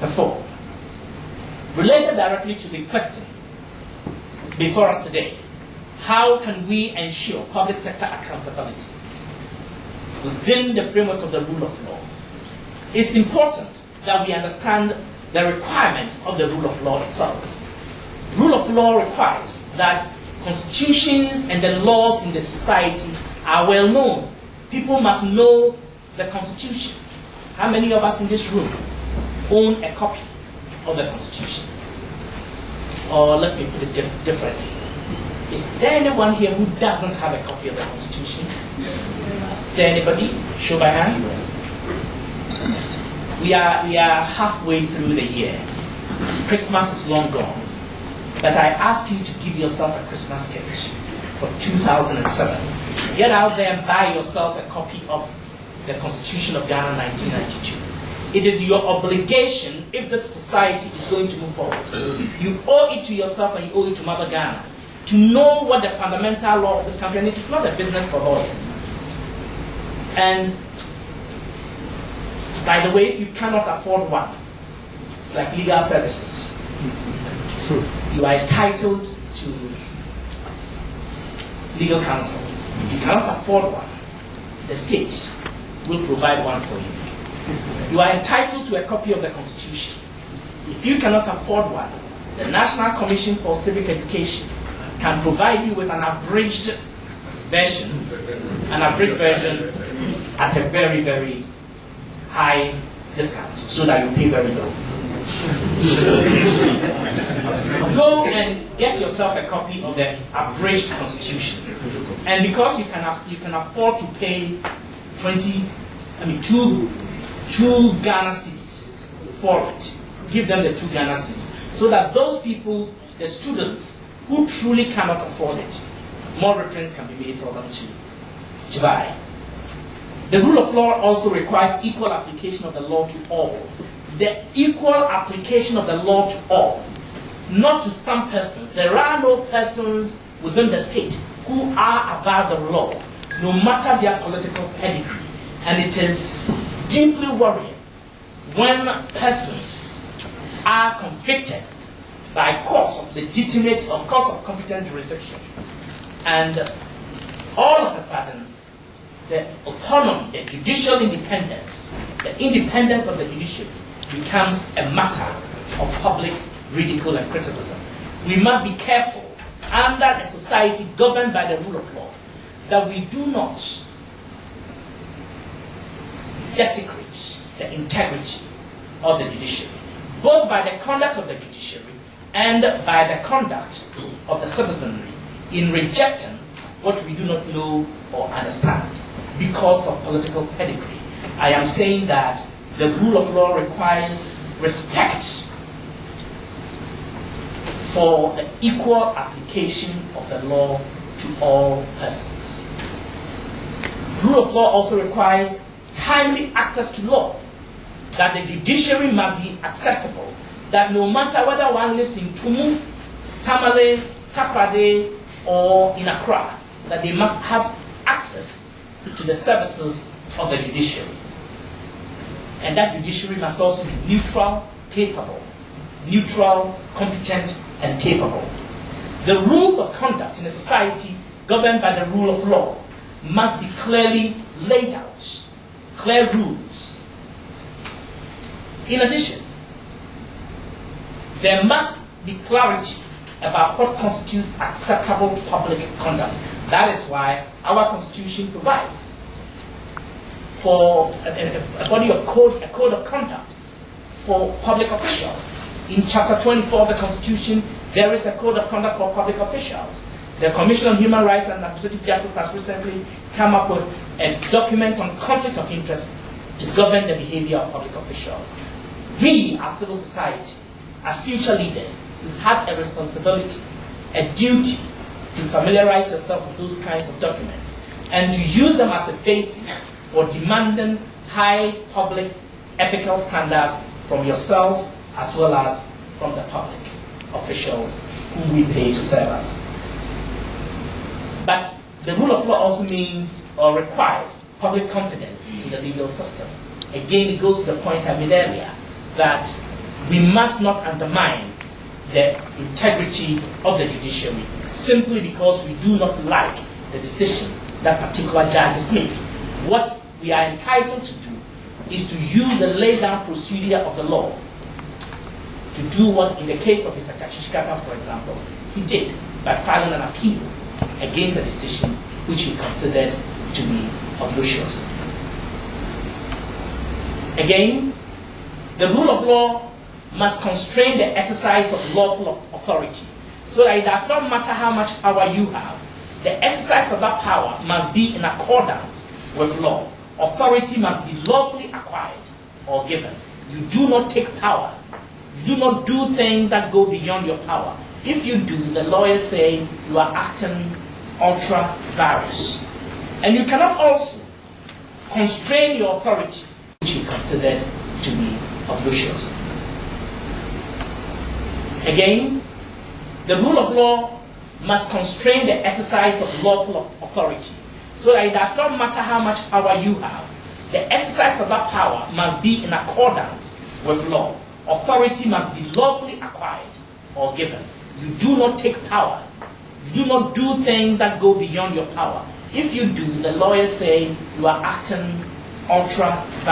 perform. Related directly to the question before us today, how can we ensure public sector accountability within the framework of the rule of law? It's important that we understand the requirements of the rule of law itself. Rule of law requires that constitutions and the laws in the society are well known. People must know the Constitution. How many of us in this room own a copy of the Constitution? Or let me put it differently. Is there anyone here who doesn't have a copy of the Constitution? Is there anybody? Show by hand. We are halfway through the year. Christmas is long gone. But I ask you to give yourself a Christmas gift for 2007. Get out there and buy yourself a copy of the Constitution of Ghana 1992. It is your obligation, if this society is going to move forward, you owe it to yourself and you owe it to Mother Ghana to know what the fundamental law of this country, and it is not a business for lawyers. And by the way, if you cannot afford one, it's like legal services. You are entitled to legal counsel. If you cannot afford one, the state will provide one for you. You are entitled to a copy of the Constitution. If you cannot afford one, the National Commission for Civic Education can provide you with an abridged version at a very, very high discount, so that you pay very low. Go and get yourself a copy of the abridged Constitution, and because you can afford to pay 2 Ghana cedis for it, give them the 2 Ghana cedis, so that those people, the students who truly cannot afford it, more reprints can be made for them to buy. The rule of law also requires equal application of the law to all. The equal application of the law to all, not to some persons. There are no persons within the state who are above the law, no matter their political pedigree. And it is deeply worrying when persons are convicted by cause of legitimate or cause of competent jurisdiction, and all of a sudden the autonomy, the judicial independence, the independence of the judiciary becomes a matter of public ridicule and criticism. We must be careful under a society governed by the rule of law that we do not desecrate the integrity of the judiciary, both by the conduct of the judiciary and by the conduct of the citizenry in rejecting what we do not know or understand because of political pedigree. I am saying that the rule of law requires respect for the equal application of the law to all persons. Rule of law also requires timely access to law, that the judiciary must be accessible, that no matter whether one lives in Tumu, Tamale, Takrade, or in Accra, that they must have access to the services of the judiciary. And that judiciary must also be neutral, capable. Neutral, competent, and capable. The rules of conduct in a society governed by the rule of law must be clearly laid out. Clear rules. In addition, there must be clarity about what constitutes acceptable public conduct. That is why our Constitution provides for a body of code, a code of conduct for public officials. In Chapter 24 of the Constitution, there is a code of conduct for public officials. The Commission on Human Rights and Administrative Justice has recently come up with a document on conflict of interest to govern the behavior of public officials. We, as civil society, as future leaders, have a responsibility, a duty to familiarize yourself with those kinds of documents and to use them as a basis for demanding high public ethical standards from yourself as well as from the public officials whom we pay to serve us. But the rule of law also means or requires public confidence in the legal system. Again, it goes to the point I made earlier that we must not undermine the integrity of the judiciary simply because we do not like the decision that particular judges make. What we are entitled to do is to use the laid down procedure of the law to do what, in the case of Mr. Chachishikata, for example, he did by filing an appeal against a decision which he considered to be obnoxious. Again, the rule of law must constrain the exercise of lawful authority, so that it does not matter how much power you have, the exercise of that power must be in accordance with law. Authority must be lawfully acquired or given. You do not take power. You do not do things that go beyond your power. If you do, the lawyers say you are acting ultra vires. And you cannot also constrain your authority, which you considered to be obnoxious. Again, the rule of law must constrain the exercise of lawful authority, so that it does not matter how much power you have, the exercise of that power must be in accordance with law. Authority must be lawfully acquired or given. You do not take power. You do not do things that go beyond your power. If you do, the lawyers say you are acting ultra